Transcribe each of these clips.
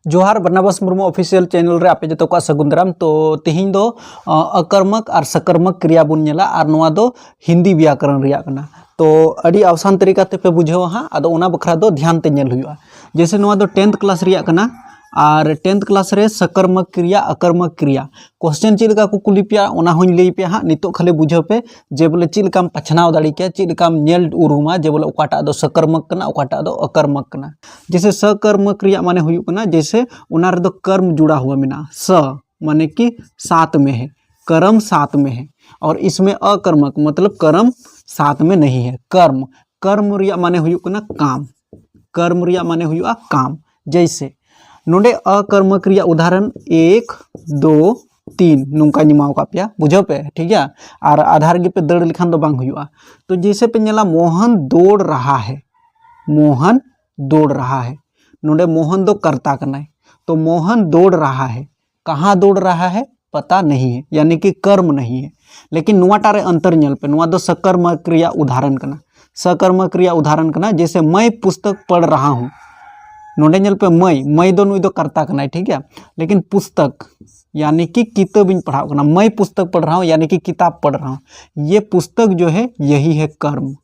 जोहार Barnabas Murmu official channel रे आपे जतो को सगुन दाराम। तो तिहिन दो अकर्मक और सकर्मक क्रिया बुन नेला और नोआ दो हिंदी व्याकरण रिया कना। तो अड़ी आसान तरीका ते पे बुझेवा हां आदो ओना बखरा दो ध्यान ते नेल हुआ। जैसे नोआ दो 10th क्लास रिया कना और 10th क्लास रे सकर्मक क्रिया अकर्मक क्रिया क्वेश्चन चिलका को कुली पिया ओना होኝ लई पे हां नितो खाली बुझो पे जे बोले चिलकाम पछनाव दाड़ी के चिलकाम नेल उरुमा जे बोले ओकाटा दो सकर्मक कना ओकाटा दो अकर्मक कना। जैसे सकर्मक क्रिया माने हुई कना जैसे ओना रे दो कर्म जुड़ा हुआ मिना स माने कि साथ में है, कर्म साथ में है और इसमें अकर्मक मतलब कर्म साथ में नहीं है। कर्म कर्म रिया माने हुई कना काम, कर्म रिया माने हुई काम। जैसे नोडे अकर्म क्रिया उदाहरण 1 2 3 नुका निमाव का पिया बुझो पे ठीक है। और आधार गे पे दौड़ लिखान दो बांग हुआ। तो जैसे पे नेला मोहन दौड़ रहा है, मोहन दौड़ रहा है नोडे मोहन दो करता कनाय। तो मोहन दौड़ रहा है, कहाँ दौड़ रहा है पता नहीं है यानी कि कर्म नहीं है। लेकिन नुआटारे अंतर नेल पे नुआ दो सकर्म क्रिया उदाहरण कना, सकर्म क्रिया उदाहरण कना। जैसे मैं पुस्तक पढ़ रहा हूँ नोडे नेल पे मैं दो नुई दो करता कना ठीक है। लेकिन पुस्तक यानी कि किताब पढ़ाओ कना, मैं पुस्तक पढ़ रहा हूँ यानी कि किताब पढ़ रहा हूँ। ये पुस्तक जो है यही है कर्म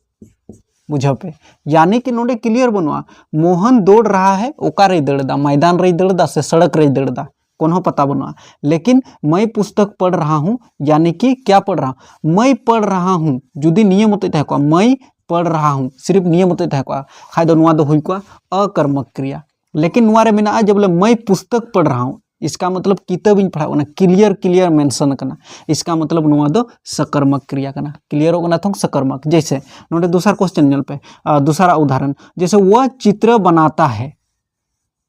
बुझो पे। यानी कि नोडे क्लियर बनवा मोहन दौड़ रहा है ओकारे दौड़दा मैदान रे दौड़दा से सड़क रे दौड़दा कोनो पता बनवा। लेकिन मैं पुस्तक पढ़ रहा हूँ यानी कि क्या पढ़ रहा हूँ मैं पढ़ रहा हूँ जुदी नियम होते थे को मैं पढ़ रहा हूँ सिर्फ नियम होते थे को खाय दो नुआ दो हुई को अकर्मक क्रिया। लेकिन नुआ रे मेना जब बोले मैं पुस्तक पढ़ रहा हूँ इसका मतलब किताब इन पढ़ा क्लियर क्लियर मेंशन करना इसका मतलब नुआ दो सकर्मक क्रिया करना। क्लियर हो गना तो सकर्मक। जैसे नोडे दूसरा क्वेश्चन नेल पे दूसरा उदाहरण जैसे वह चित्र बनाता है,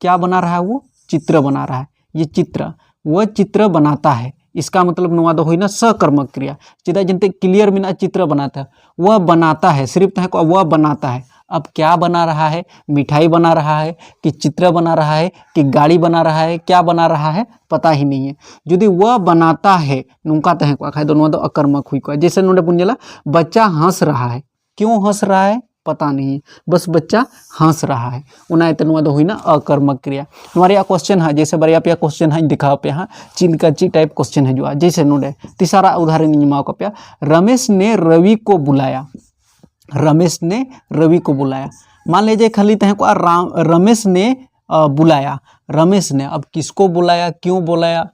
क्या बना रहा है वो चित्र बना रहा है। ये चित्र वह चित्र बनाता है इसका मतलब नुआ दो हुई ना सकर्मक क्रिया। चिदा जनते क्लियर मिना चित्र बनाता है वह बनाता है सिर्फ तह को वह बनाता है। अब क्या बना रहा है, मिठाई बना रहा है कि चित्र बना रहा है कि गाड़ी बना रहा है, क्या बना रहा है पता ही नहीं है। यदि वह बनाता है नुका तह को खाय दो दो अकर्मक हुई को। जैसे नोडे पुंजला बच्चा हंस रहा है, क्यों हंस रहा है पता नहीं बस बच्चा हंस रहा है उना नुआ दो हुई ना अकर्मक क्रिया। नुआ क्वेश्चन है जैसे बारिया पे क्वेश्चन है दिखाओ पे हाँ चीन का ची टाइप क्वेश्चन है। जैसे नोडे तीसरा उदाहरण निमाओ का पे रमेश ने रवि को बुलाया, रमेश ने रवि को बुलाया। मान लीजिए खाली तह को रमेश ने बुलाया, रमेश ने अब किसको बुलाया क्यों बुलाया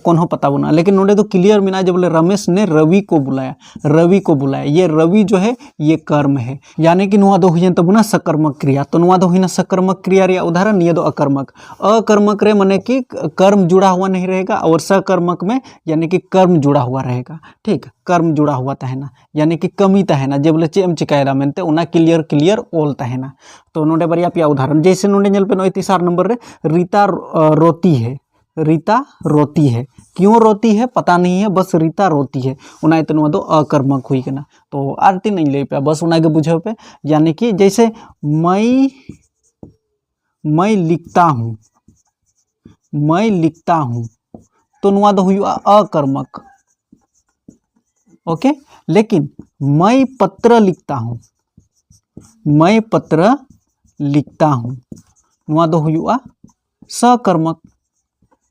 कौन पता बना। लेकिन नोडे तो क्लियर मिना जब बोले रमेश ने रवि को बुलाया, रवि को बुलाया ये रवि जो है ये कर्म है यानी कि नुआ दो हुई तब ना सकर्मक क्रिया। तो नुआ दो हुई ना सकर्मक क्रिया रे उदाहरण ये दो अकर्मक। अकर्मक रे माने कि कर्म जुड़ा हुआ नहीं रहेगा और सकर्मक में यानी कि कर्म जुड़ा हुआ रहेगा ठीक। कर्म जुड़ा हुआ तहना यानी कि कमी तहना जे बोले चेम चिकायरा मेनते उना क्लियर क्लियर ओल तहना। तो नोडे बारिया पिया उदाहरण जैसे नोडे नेल पे नोई तीसरा नंबर रे रीता रोती है, रीता रोती है क्यों रोती है पता नहीं है बस रीता रोती है उना नुआ दो अकर्मक हुई कना। तो आरती नहीं ले पे बस उना के बुझे पे यानी कि जैसे मैं लिखता हूँ, मैं लिखता हूँ तो नुआ दो हुई अकर्मक ओके। लेकिन मैं पत्र लिखता हूँ, मैं पत्र लिखता हूँ नुआ दो हुआ सकर्मक।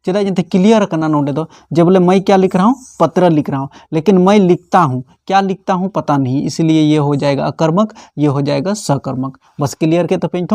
चेदा जनते क्लियर करना नोडे दो जब बोले मैं क्या लिख रहा हूँ पत्र लिख रहा हूँ। लेकिन मैं लिखता हूँ क्या लिखता हूँ पता नहीं इसलिए ये हो जाएगा अकर्मक ये हो जाएगा सकर्मक। बस क्लियर के तो पे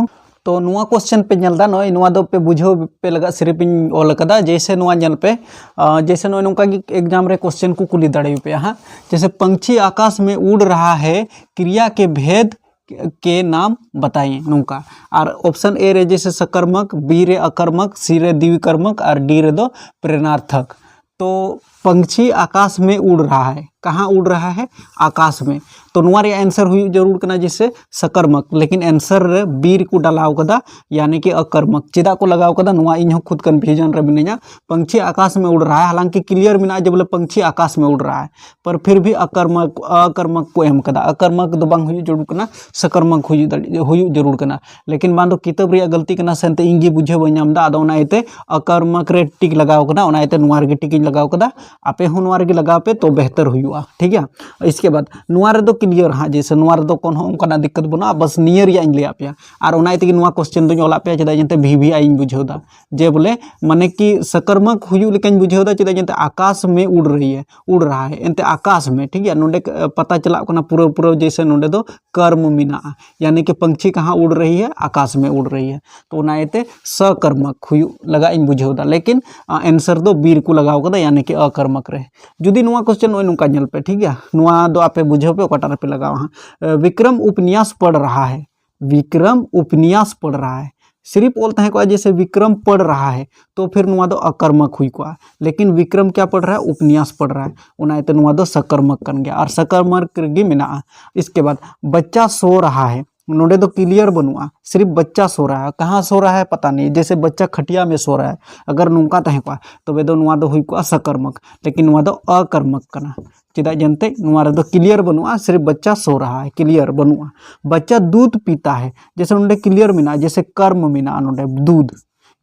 तो नुआ क्वेश्चन पे नलदा नोय नुआ दो पे बुझो पे लगा सिर्फ इन ओल कदा। जैसे नुआ नल पे जैसे नोय नुका की एग्जाम रे क्वेश्चन को कुली दड़े पे हाँ जैसे पंछी आकाश में उड़ रहा है क्रिया के भेद के नाम बताइए नुका। और ऑप्शन ए रे जैसे सकर्मक, बी रे अकर्मक, सी रे द्विकर्मक और डी रे दो प्रेरणार्थक। तो पंछी आकाश में उड़ रहा है, कहाँ उड़ रहा है आकाश में। तो नुआ रे आंसर हुई जरूर करना जैसे सकर्मक। लेकिन आंसर रे बीर को डालाव कदा यानी कि अकर्मक। चिदा को लगाव कदा नुआ इन खुद कन्फ्यूजन रे मिना पंछी आकाश में उड़ रहा है हालांकि क्लियर मिना जब बोले पंछी आकाश में उड़ रहा है पर फिर भी अकर्मक को एम कदा। अकर्मक दो बांग हुई जरूर करना सकर्मक हुई जरूर करना। लेकिन मान दो किताब रे गलती करना सेनते इंगे बुझे बनामदा आदो उना एते अकर्मक रे टिक लगाव कदा उना एते नुआ रे टिक लगाव कदा आपे हो नोआ रेगे लगाव पे तो बेहतर हुआ। ठीक है, इसके बाद नोआ रे दो क्लियर हाँ जैसे नोआ रे दो कोन हो उनका दिक्कत बना बस नियर या इन लिया पे और उना इतगी नोआ क्वेश्चन दो ओला पे चेदा जंते VVI इन बुझेदा जे बोले माने कि सकर्मक हुयु लेकिन बुझेदा चेदा जंते आकाश में उड़ रही है, उड़ रहा है एंते आकाश में। ठीक है, नोडे पता चला कना पूरा पूरा जैसे नोडे दो कर्म मिना यानी कि पंछी कहाँ उड़ रही है, आकाश में उड़ रही है, तो उना एते सकर्मक हुयु लगा इन बुझेदा लेकिन आंसर दो बीर को लगाव कदा यानी कि अकर्मक रहे। जुदी नोआ क्वेश्चन ओय नुका ñel पे। ठीक है, नोआ दो आपे बुझे पे ओकाटा पे लगाव हाँ विक्रम उपन्यास पढ़ रहा है, विक्रम उपन्यास पढ़ रहा है सिर्फ बोलता है को जैसे विक्रम पढ़ रहा है तो फिर नुआ दो अकर्मक हुई को, लेकिन विक्रम क्या पढ़ रहा है, उपन्यास पढ़ रहा है, उनाते नुआ दो सकर्मक कर गया और सकर्मक गी मिना। इसके बाद बच्चा सो रहा है, नोडे तो क्लियर बनुआ सिर्फ बच्चा सो रहा है, कहाँ सो रहा है पता नहीं, जैसे बच्चा खटिया में सो रहा है अगर नुका तहे को तो वे दो नुआ दो हुई को सकर्मक लेकिन नुआ दो अकर्मक कना चेदा जनते नुआ रे दो क्लियर बनुआ सिर्फ बच्चा सो रहा है क्लियर बनुआ। बच्चा दूध पीता है जैसे नोडे क्लियर मिना जैसे कर्म मिना नोडे दूध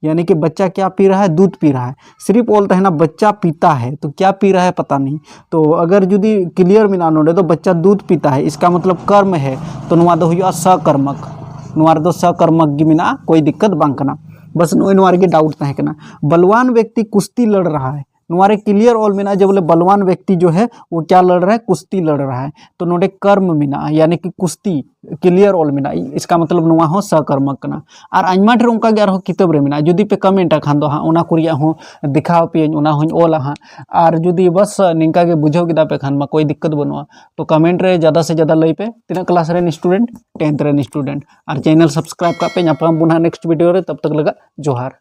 यानी कि बच्चा क्या पी रहा है, दूध पी रहा है, सिर्फ बोलते हैं ना बच्चा पीता है तो क्या पी रहा है पता नहीं, तो अगर जुदी क्लियर मिना नोडे तो बच्चा दूध पीता है इसका मतलब कर्म है तो नुआ दो हुआ सकर्मक, नुआ दो सकर्मक गी मिना कोई दिक्कत बांग कना बस नुआ गे डाउट तहे कना। बलवान व्यक्ति कुश्ती लड़ रहा है, नुआरे क्लियर ऑल मिना जब बोले बलवान व्यक्ति जो है वो क्या लड़ रहा है, कुश्ती लड़ रहा है, तो नोडे कर्म मिना यानी कि कुश्ती क्लियर ऑल मिना इसका मतलब नुआ हो सकर्मक कना। और आइमा ढेर उनका गे आरो किताब रे मिना जुदी पे कमेंट खान दो हाँ उना कुरिया हो दिखाव पे उना हों ओला हाँ और जुदी बस निंका के बुझो गिदा पे खान मा कोई दिक्कत बनुआ तो कमेंट रे ज़्यादा से ज़्यादा लई पे तीना क्लास रे स्टूडेंट 10th रे स्टूडेंट और चैनल सब्सक्राइब का पे नापाम बुना नेक्स्ट वीडियो रे तब तक लगा जोहार।